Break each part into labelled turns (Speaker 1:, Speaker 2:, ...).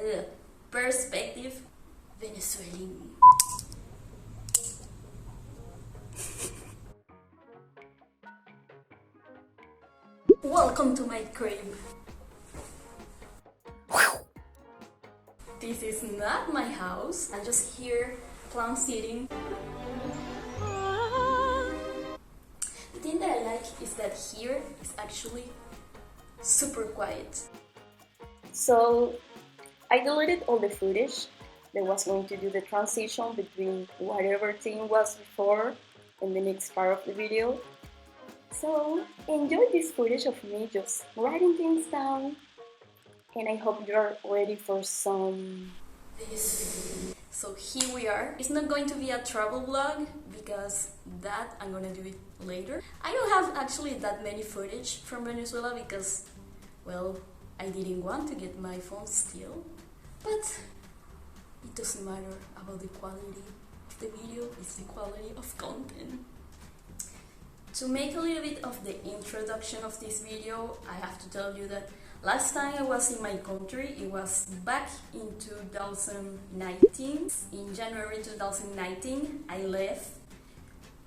Speaker 1: the perspective Venezuelan. Welcome to my crib. This is not my house. I'm just here clown sitting. The thing that I like is that here is actually super quiet. So I deleted all the footage that was going to do the transition between whatever thing was before and the next part of the video. So enjoy this footage of me just writing things down, and I hope you're ready for some... So here we are. It's not going to be a travel vlog because that I'm gonna do it later. I don't have actually that many footage from Venezuela because, well, I didn't want to get my phone still, but it doesn't matter about the quality of the video, it's the quality of content. To make a little bit of the introduction of this video, I have to tell you that last time I was in my country, it was back in 2019. In January 2019, I left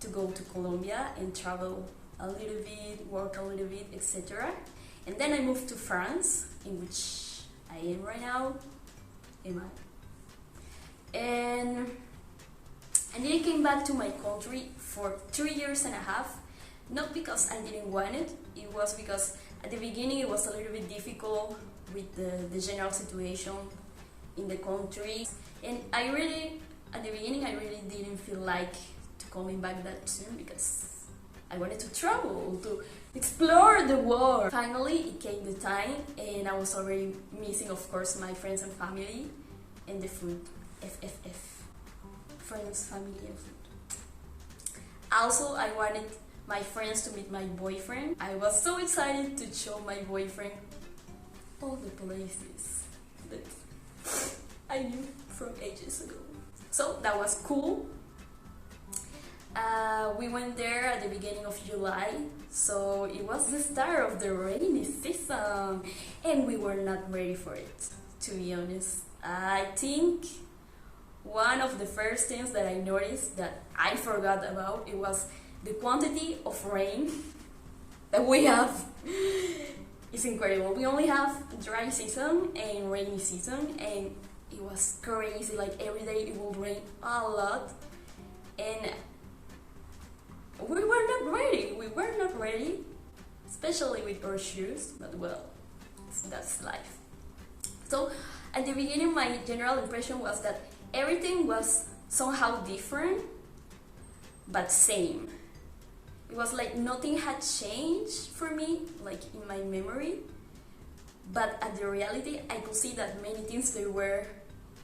Speaker 1: to go to Colombia and travel a little bit, work a little bit, etc. And then I moved to France, in which I am right now. And then I came back to my country for 3 years and a half. Not because I didn't want it, it was because at the beginning it was a little bit difficult with the general situation in the country. And at the beginning I really didn't feel like coming back that soon because I wanted to travel, to explore the world. Finally, it came the time and I was already missing, of course, my friends and family and the food. FFF. Friends, family and food. Also, I wanted my friends to meet my boyfriend. I was so excited to show my boyfriend all the places that I knew from ages ago. So that was cool. We went there at the beginning of July, so it was the start of the rainy season and we were not ready for it, to be honest. I think one of the first things that I noticed that I forgot about, it was the quantity of rain that we have. It's incredible. We only have dry season and rainy season, and it was crazy. Like every day it would rain a lot, and we were not ready. We were not ready, especially with our shoes. But well, that's life. So at the beginning, my general impression was that everything was somehow different, but same. It was like nothing had changed for me, like in my memory. But at the reality, I could see that many things, they were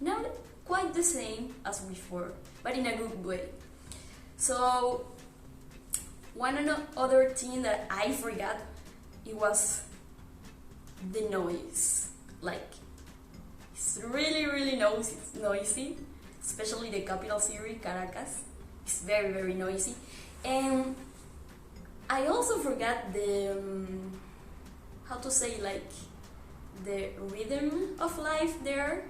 Speaker 1: not quite the same as before, but in a good way. So one other thing that I forgot, it was the noise. Like, it's really noisy, especially the capital city, Caracas. It's very noisy. And I also forgot the, how to say, like, the rhythm of life there.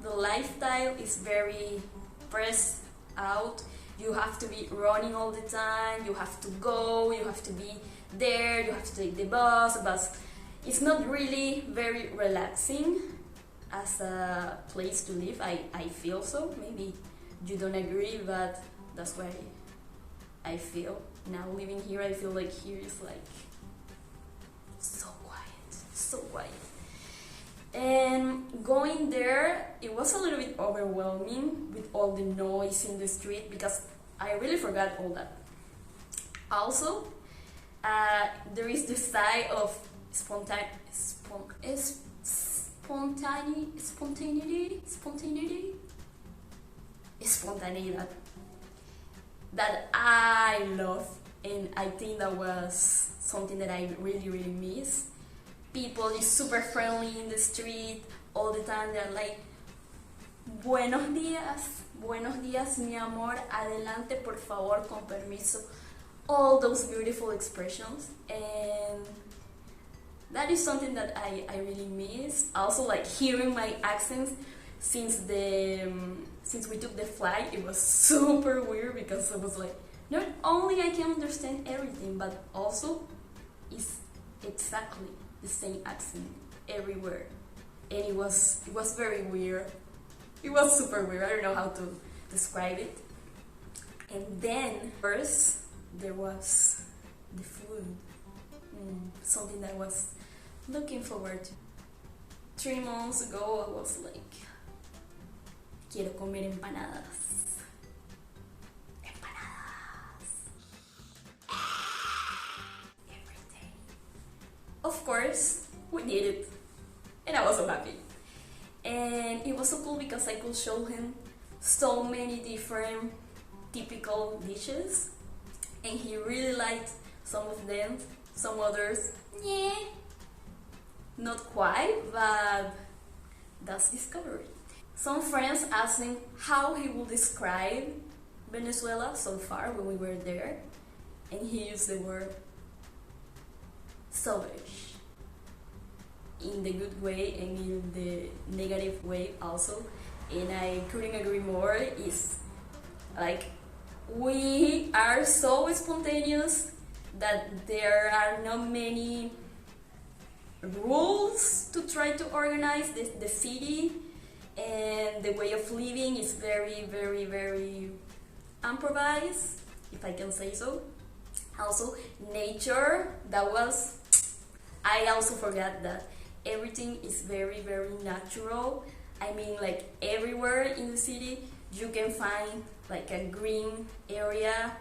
Speaker 1: The lifestyle is very pressed out. You have to be running all the time, you have to go, you have to be there, you have to take the bus. It's not really very relaxing as a place to live. I feel so. Maybe you don't agree, but that's why I feel. Now living here, I feel like here is like so quiet. And going there, it was a little bit overwhelming with all the noise in the street because I really forgot all that. Also, there is the side of spontaneidad that I love, and I think that was something that I really miss. People is super friendly in the street all the time. They're like, buenos días mi amor, adelante por favor, con permiso. All those beautiful expressions, and that is something that I really miss. Also, like hearing my accents since we took the flight, it was super weird because it was like not only I can understand everything, but also it's exactly the same accent everywhere, and it was very weird. It was super weird. I don't know how to describe it. And then first there was the food, something that I was looking forward to. 3 months ago, I was like, quiero comer empanadas. Empanadas. Every day. Of course, we did it. And I was so happy. And it was so cool because I could show him so many different typical dishes. And he really liked some of them, some others, yeah, not quite, but that's discovery. Some friends asked him how he would describe Venezuela so far when we were there, and he used the word savage, in the good way and in the negative way also, and I couldn't agree more. It's like we are so spontaneous that there are not many rules to try to organize the city, and the way of living is very, very, very improvised, if I can say so. Also, nature, I also forgot that everything is very, very natural. I mean, like everywhere in the city you can find like a green area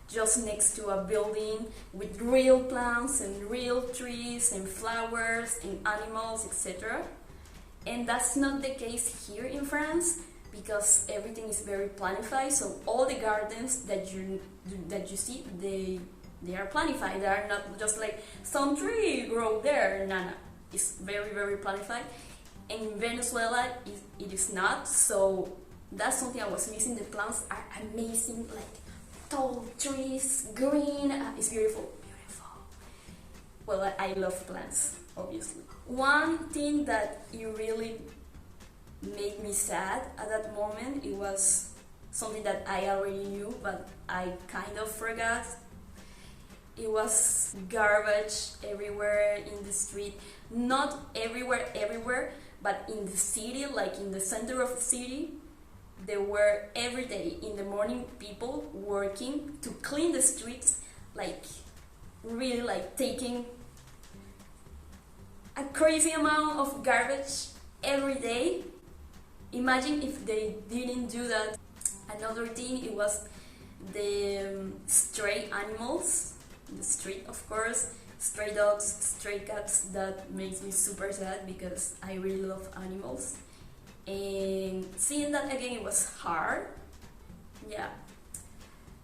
Speaker 1: just next to a building with real plants and real trees and flowers and animals, etc. And that's not the case here in France, because everything is very planified. So all the gardens that you see, they are planified. They are not just like some tree grow there. No, it's very, very planified. In Venezuela, it is not. So that's something I was missing. The plants are amazing, like tall trees, green. It's beautiful, beautiful. Well, I love plants, obviously. One thing that it really made me sad at that moment, it was something that I already knew, but I kind of forgot. It was garbage everywhere in the street. Not everywhere, but in the city, like in the center of the city, there were every day in the morning people working to clean the streets, like really like taking a crazy amount of garbage every day. Imagine if they didn't do that. Another thing, it was the stray animals in the street, of course, stray dogs, stray cats. That makes me super sad because I really love animals. And seeing that again, it was hard, yeah.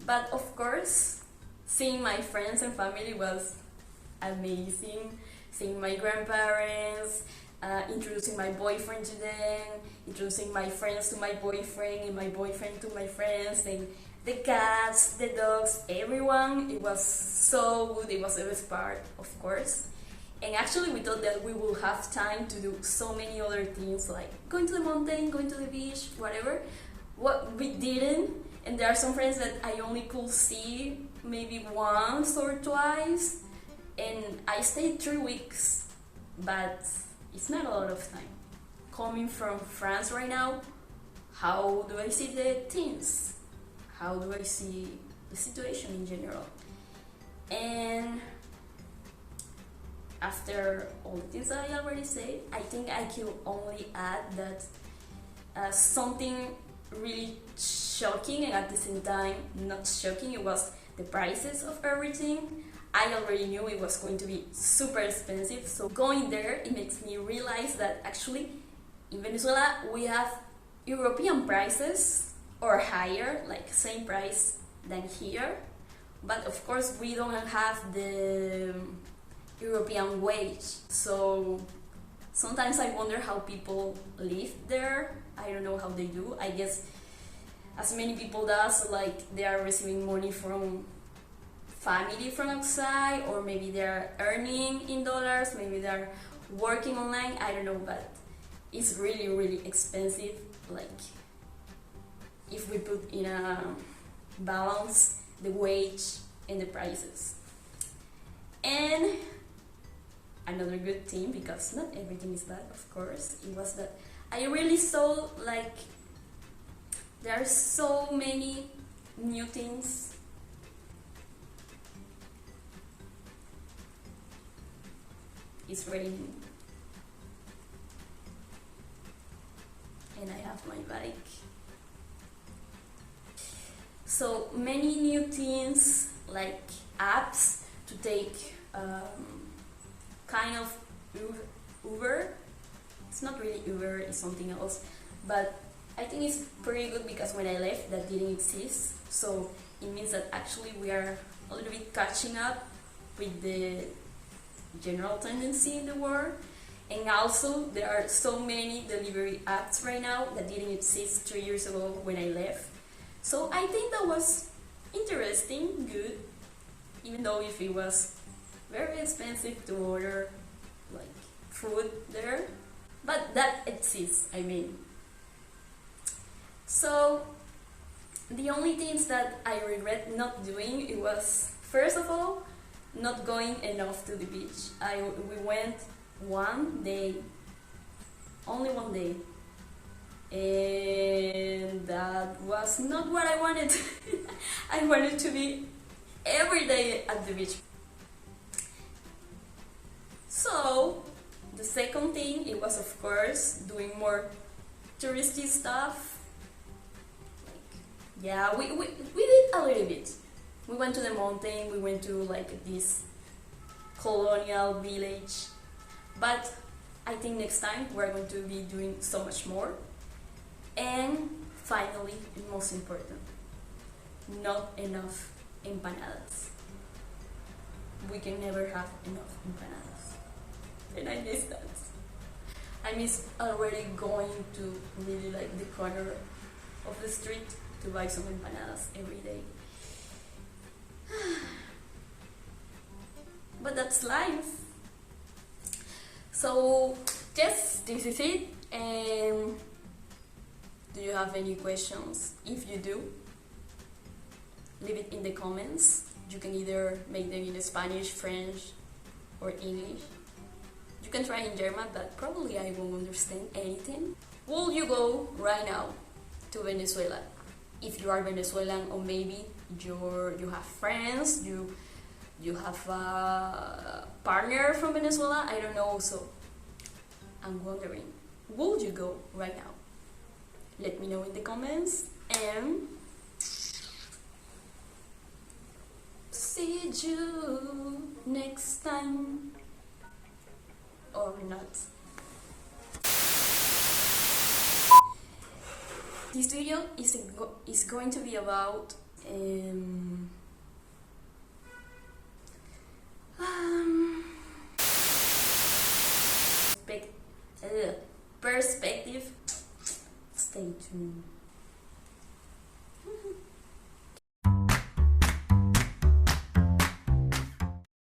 Speaker 1: But of course, seeing my friends and family was amazing. Seeing my grandparents, introducing my boyfriend to them, introducing my friends to my boyfriend, and my boyfriend to my friends, and the cats, the dogs, everyone. It was so good. It was the best part, of course. And actually we thought that we would have time to do so many other things, like going to the mountain, going to the beach, whatever. What we didn't, and there are some friends that I only could see maybe once or twice, and I stayed 3 weeks, but it's not a lot of time. Coming from France right now, how do I see the things? How do I see the situation in general? And after all the things that I already said, I think I can only add that something really shocking and at the same time not shocking, it was the prices of everything. I already knew it was going to be super expensive, so going there, it makes me realize that actually in Venezuela we have European prices or higher, like same price than here, but of course we don't have the European wage. So sometimes I wonder how people live there. I don't know how they do. I guess as many people does, like they are receiving money from family from outside, or maybe they're earning in dollars, maybe they're working online, I don't know, but it's really, really expensive. Like, if we put in a balance the wage and the prices. And another good thing, because not everything is bad, of course, it was that I really saw like there are so many new things. It's raining and I have my bike. So many new things, like apps to take kind of Uber. It's not really Uber, it's something else, but I think it's pretty good because when I left that didn't exist, so it means that actually we are a little bit catching up with the general tendency in the world. And also there are so many delivery apps right now that didn't exist 3 years ago when I left. So I think that was interesting, good, even though if it was very expensive to order like food there, but that exists, I mean. So the only things that I regret not doing, it was, first of all, not going enough to the beach. We went one day, only one day, and that was not what I wanted. I wanted to be every day at the beach. So the second thing, it was of course doing more touristy stuff. Yeah, we did a little bit. We went to the mountain, we went to like this colonial village, but I think next time we're going to be doing so much more. And finally, and most important, not enough empanadas. We can never have enough empanadas. And I miss that. I miss already going to really like the corner of the street to buy some empanadas every day. But that's life. So yes, this is it. And do you have any questions? If you do, leave it in the comments. You can either make them in Spanish, French, or English. You can try in German, but probably I won't understand anything. Will you go right now to Venezuela? If you are Venezuelan, or maybe you have friends, you have a partner from Venezuela, I don't know. So I'm wondering, will you go right now? Let me know in the comments, and see you next time, or not. This video is going to be about perspective. Stay tuned.